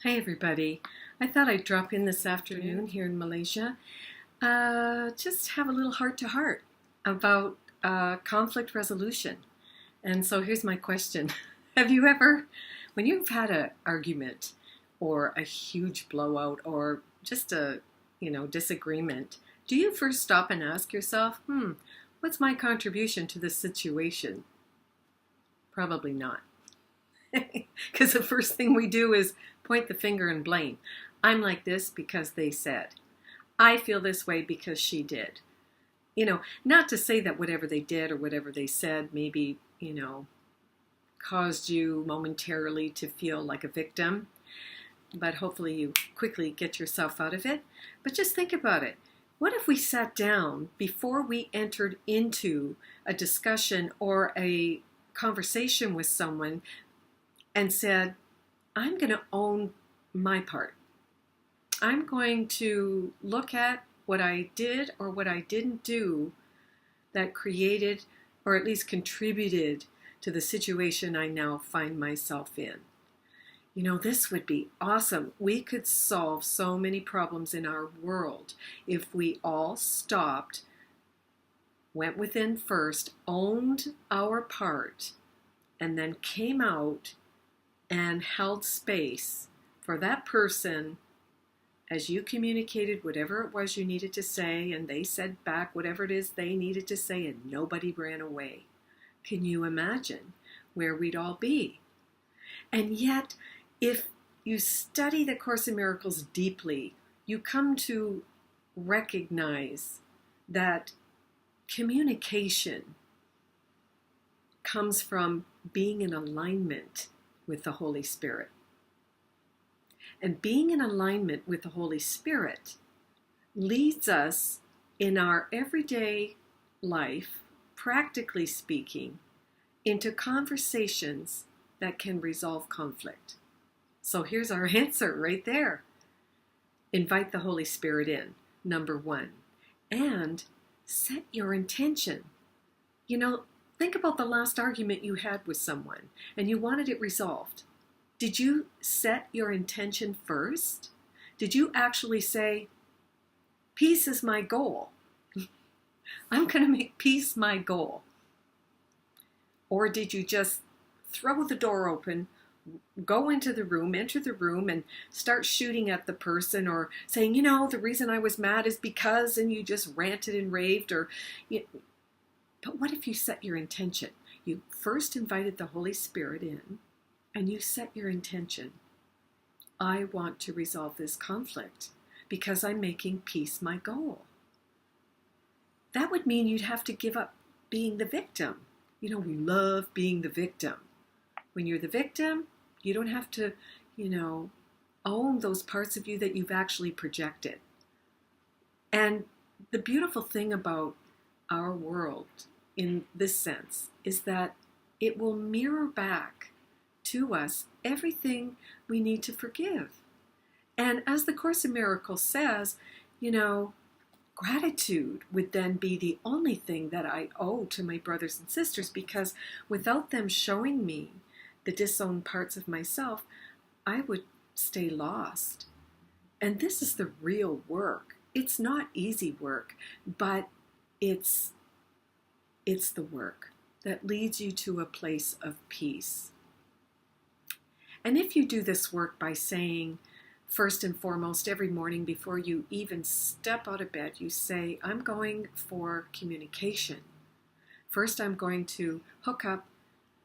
Hi, everybody. I thought I'd drop in this afternoon here in Malaysia. Just have a little heart to heart about conflict resolution. And so here's my question. Have you ever, when you've had an argument or a huge blowout or just a, disagreement, do you first stop and ask yourself, what's my contribution to this situation? Probably not. Because the first thing we do is point the finger and blame. I'm like this because they said. I feel this way because she did. Not to say that whatever they did or whatever they said maybe, caused you momentarily to feel like a victim, but hopefully you quickly get yourself out of it. But just think about it. What if we sat down before we entered into a discussion or a conversation with someone and said, I'm going to own my part. I'm going to look at what I did or what I didn't do that created or at least contributed to the situation I now find myself in. This would be awesome. We could solve so many problems in our world if we all stopped, went within first, owned our part, and then came out and held space for that person as you communicated whatever it was you needed to say, and they said back whatever it is they needed to say, and nobody ran away. Can you imagine where we'd all be? And yet, if you study the Course in Miracles deeply, you come to recognize that communication comes from being in alignment with the Holy Spirit. And being in alignment with the Holy Spirit leads us in our everyday life, practically speaking, into conversations that can resolve conflict. So here's our answer right there. Invite the Holy Spirit in, number one, and set your intention. Think about the last argument you had with someone and you wanted it resolved. Did you set your intention first? Did you actually say, peace is my goal? I'm going to make peace my goal. Or did you just throw the door open, go into the room, enter the room, and start shooting at the person or saying, the reason I was mad is because, and you just ranted and raved? But what if you set your intention? You first invited the Holy Spirit in, and you set your intention. I want to resolve this conflict because I'm making peace my goal. That would mean you'd have to give up being the victim. We love being the victim. When you're the victim, you don't have to, own those parts of you that you've actually projected. And the beautiful thing about our world in this sense is that it will mirror back to us everything we need to forgive. And as the Course in Miracles says, gratitude would then be the only thing that I owe to my brothers and sisters, because without them showing me the disowned parts of myself, I would stay lost. And this is the real work. It's not easy work, but it's the work that leads you to a place of peace. And if you do this work by saying, first and foremost, every morning before you even step out of bed, you say, I'm going for communication. First, I'm going to hook up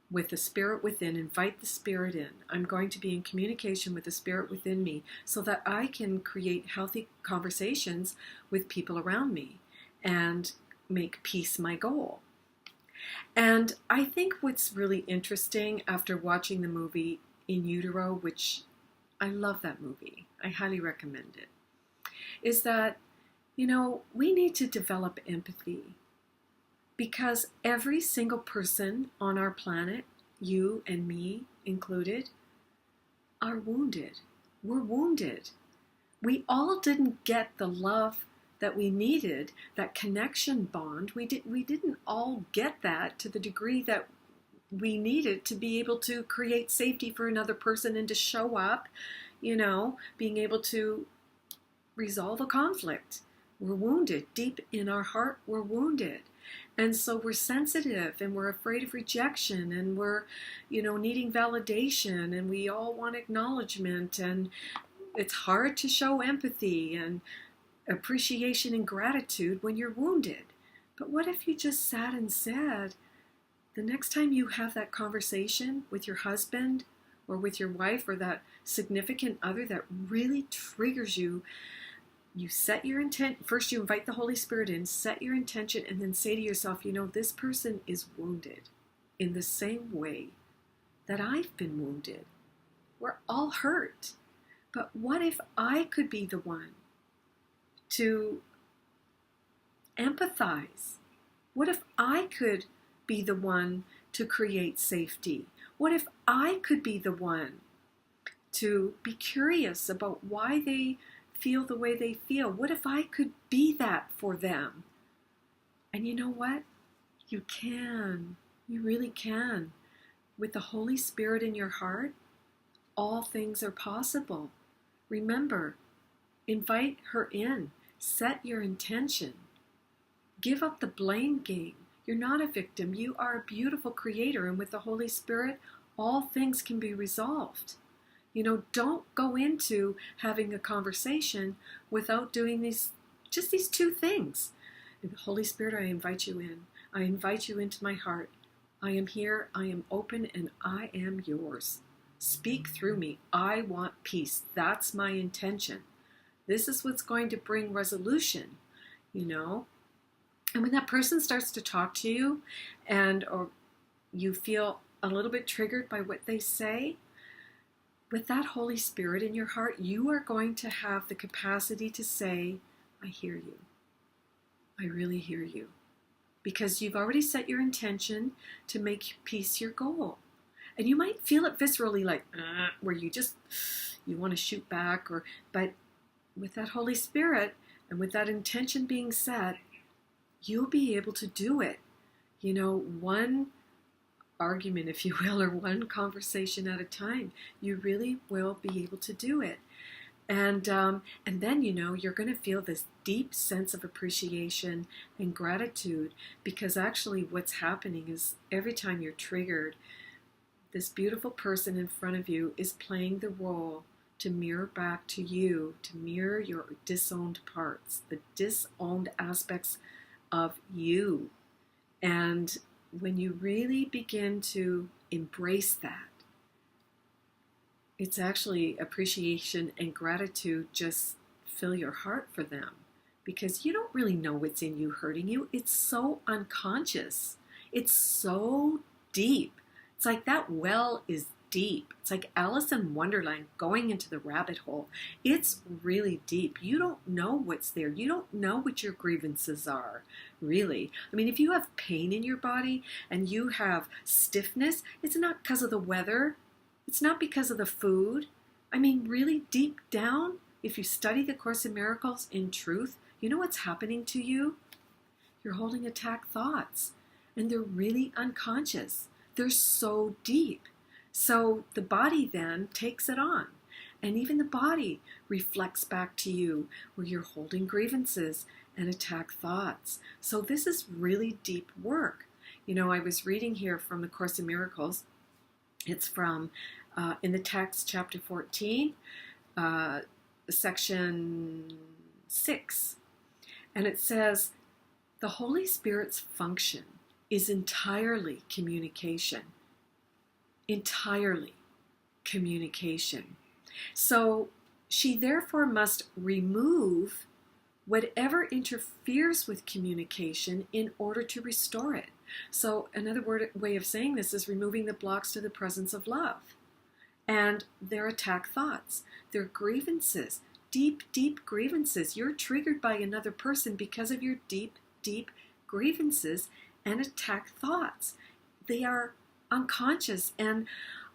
with the Spirit within, invite the Spirit in. I'm going to be in communication with the Spirit within me so that I can create healthy conversations with people around me and make peace my goal. And I think what's really interesting after watching the movie In Utero, which I love that movie, I highly recommend it, is that, we need to develop empathy because every single person on our planet, you and me included, are wounded. We're wounded. We all didn't get the love that we needed, that connection bond. We didn't all get that to the degree that we needed to be able to create safety for another person and to show up, being able to resolve a conflict. We're wounded. Deep in our heart, we're wounded. And so we're sensitive and we're afraid of rejection and we're, needing validation and we all want acknowledgement, and it's hard to show empathy and appreciation and gratitude when you're wounded. But what if you just sat and said, the next time you have that conversation with your husband or with your wife or that significant other that really triggers you, you set your intent. First, you invite the Holy Spirit in, set your intention, and then say to yourself, this person is wounded in the same way that I've been wounded. We're all hurt. But what if I could be the one to empathize? What if I could be the one to create safety? What if I could be the one to be curious about why they feel the way they feel? What if I could be that for them? And you know what? You can. You really can. With the Holy Spirit in your heart, all things are possible. Remember, invite her in. Set your intention. Give up the blame game. You're not a victim. You are a beautiful creator. And with the Holy Spirit, all things can be resolved. Don't go into having a conversation without doing these two things. Holy Spirit, I invite you in. I invite you into my heart. I am here, I am open, and I am yours. Speak through me. I want peace. That's my intention. This is what's going to bring resolution, And when that person starts to talk to you or you feel a little bit triggered by what they say, with that Holy Spirit in your heart, you are going to have the capacity to say, I hear you. I really hear you. Because you've already set your intention to make peace your goal. And you might feel it viscerally, like, where you want to shoot back. But with that Holy Spirit and with that intention being set, you'll be able to do it. One argument, if you will, or one conversation at a time. You really will be able to do it. And then, you're going to feel this deep sense of appreciation and gratitude, because actually what's happening is every time you're triggered, this beautiful person in front of you is playing the role to mirror back to you, to mirror your disowned parts, the disowned aspects of you. And when you really begin to embrace that, it's actually appreciation and gratitude just fill your heart for them, because you don't really know what's in you hurting you. It's so unconscious. It's so deep. It's like that well is deep. It's like Alice in Wonderland going into the rabbit hole. It's really deep. You don't know what's there. You don't know what your grievances are, really. I mean, if you have pain in your body and you have stiffness, it's not because of the weather. It's not because of the food. I mean, really deep down, if you study the Course in Miracles in truth, you know what's happening to you? You're holding attack thoughts, and they're really unconscious. They're so deep. So the body then takes it on, and even the body reflects back to you where you're holding grievances and attack thoughts. So this is really deep work. I was reading here from the Course in Miracles. It's from in the text, chapter 14, section 6. And it says, the Holy Spirit's function is entirely communication. Entirely communication. So she therefore must remove whatever interferes with communication in order to restore it. So another way of saying this is removing the blocks to the presence of love. And their attack thoughts, their grievances, deep, deep grievances. You're triggered by another person because of your deep, deep grievances and attack thoughts. They are unconscious. And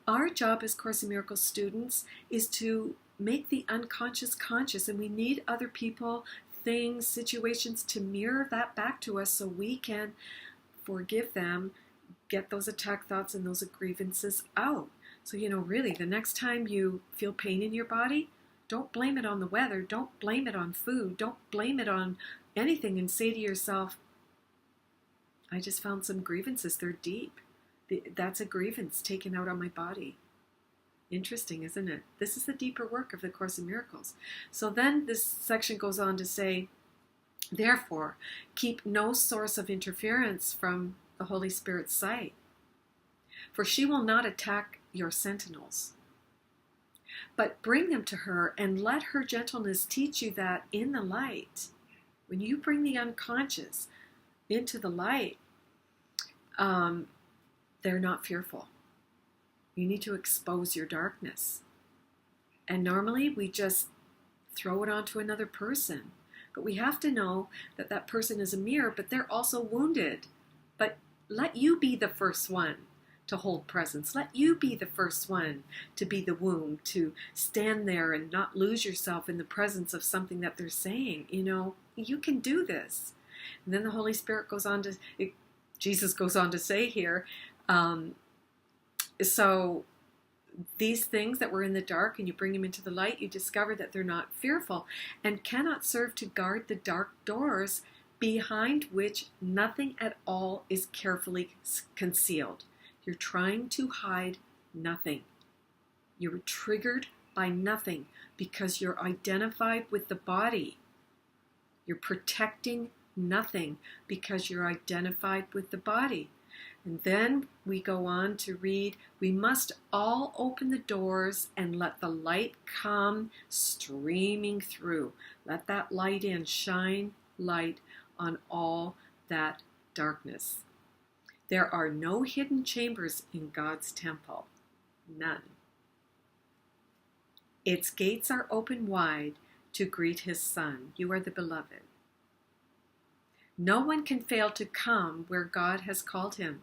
our job as Course in Miracles students is to make the unconscious conscious. And we need other people, things, situations to mirror that back to us so we can forgive them, get those attack thoughts and those grievances out. So, really, the next time you feel pain in your body, don't blame it on the weather. Don't blame it on food. Don't blame it on anything, and say to yourself, I just found some grievances. They're deep. That's a grievance taken out on my body. Interesting, isn't it? This is the deeper work of the Course in Miracles. So then this section goes on to say, therefore, keep no source of interference from the Holy Spirit's sight, for she will not attack your sentinels, but bring them to her and let her gentleness teach you that in the light, when you bring the unconscious into the light, they're not fearful. You need to expose your darkness. And normally we just throw it onto another person. But we have to know that that person is a mirror, but they're also wounded. But let you be the first one to hold presence. Let you be the first one to be the womb, to stand there and not lose yourself in the presence of something that they're saying. You can do this. And then the Holy Spirit goes on to, Jesus goes on to say here, so these things that were in the dark and you bring them into the light, you discover that they're not fearful and cannot serve to guard the dark doors behind which nothing at all is carefully concealed. You're trying to hide nothing. You're triggered by nothing because you're identified with the body. You're protecting nothing because you're identified with the body. And then we go on to read, we must all open the doors and let the light come streaming through. Let that light in, shine light on all that darkness. There are no hidden chambers in God's temple. None. Its gates are open wide to greet his Son. You are the beloved. No one can fail to come where God has called him,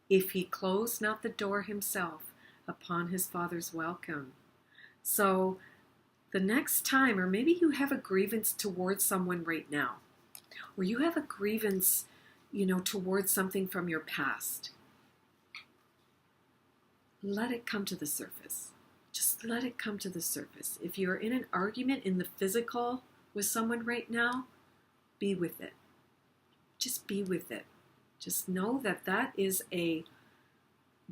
if he close not the door himself upon his Father's welcome. So the next time, or maybe you have a grievance towards someone right now, or you have a grievance, towards something from your past, let it come to the surface. Just let it come to the surface. If you're in an argument in the physical with someone right now, be with it. Just be with it. Just know that that is a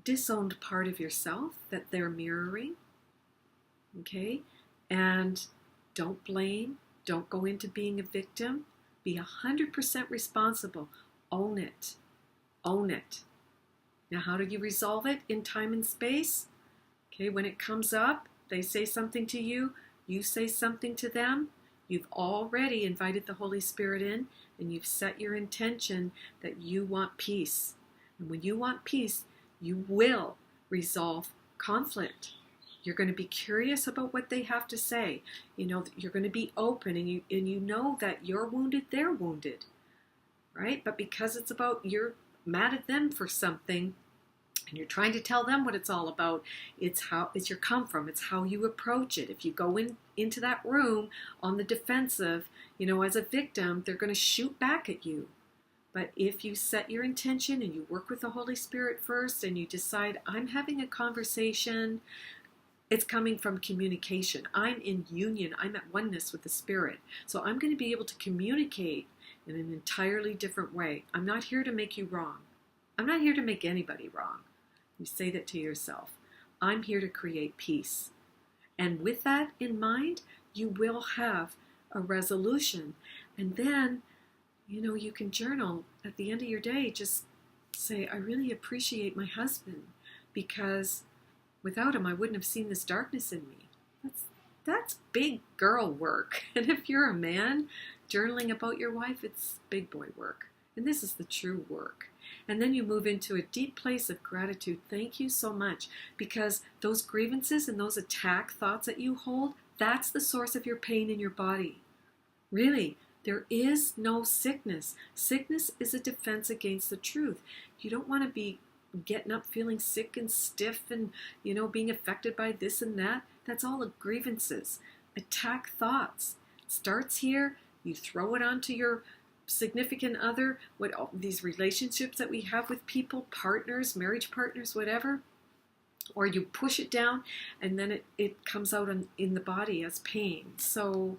disowned part of yourself that they're mirroring. Okay? And don't blame. Don't go into being a victim. Be 100% responsible. Own it. Own it. Now, how do you resolve it in time and space? Okay, when it comes up, they say something to you, you say something to them. You've already invited the Holy Spirit in, and you've set your intention that you want peace. And when you want peace, you will resolve conflict. You're going to be curious about what they have to say. You're going to be open, and you know that you're wounded, they're wounded, right? But because it's about you're mad at them for something, and you're trying to tell them what it's all about, it's your come from. It's how you approach it. If you go into that room on the defensive, as a victim, they're going to shoot back at you. But if you set your intention and you work with the Holy Spirit first and you decide, I'm having a conversation, it's coming from communication. I'm in union. I'm at oneness with the Spirit. So I'm going to be able to communicate in an entirely different way. I'm not here to make you wrong. I'm not here to make anybody wrong. You say that to yourself. I'm here to create peace. And with that in mind, you will have a resolution. And then, you can journal at the end of your day. Just say, I really appreciate my husband because without him, I wouldn't have seen this darkness in me. That's big girl work. And if you're a man journaling about your wife, it's big boy work. And this is the true work. And then you move into a deep place of gratitude. Thank you so much. Because those grievances and those attack thoughts that you hold, that's the source of your pain in your body. Really, there is no sickness. Sickness is a defense against the truth. You don't want to be getting up feeling sick and stiff and, being affected by this and that. That's all the grievances. Attack thoughts. It starts here. You throw it onto your significant other, these relationships that we have with people, partners, marriage partners, whatever. or you push it down and then it comes out in the body as pain. So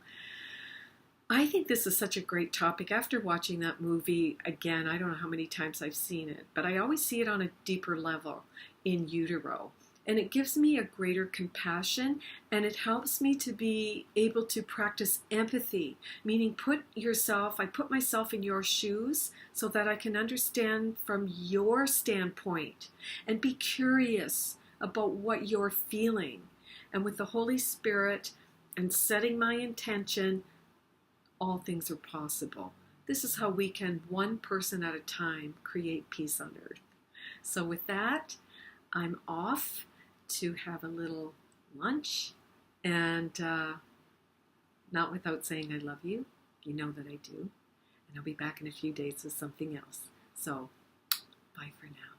I think this is such a great topic. After watching that movie again, I don't know how many times I've seen it, but I always see it on a deeper level in utero. And it gives me a greater compassion, and it helps me to be able to practice empathy, meaning I put myself in your shoes so that I can understand from your standpoint and be curious about what you're feeling. And with the Holy Spirit and setting my intention, all things are possible. This is how we can, one person at a time, create peace on earth. So with that, I'm off to have a little lunch, and not without saying I love you. You know that I do. And I'll be back in a few days with something else. So, bye for now.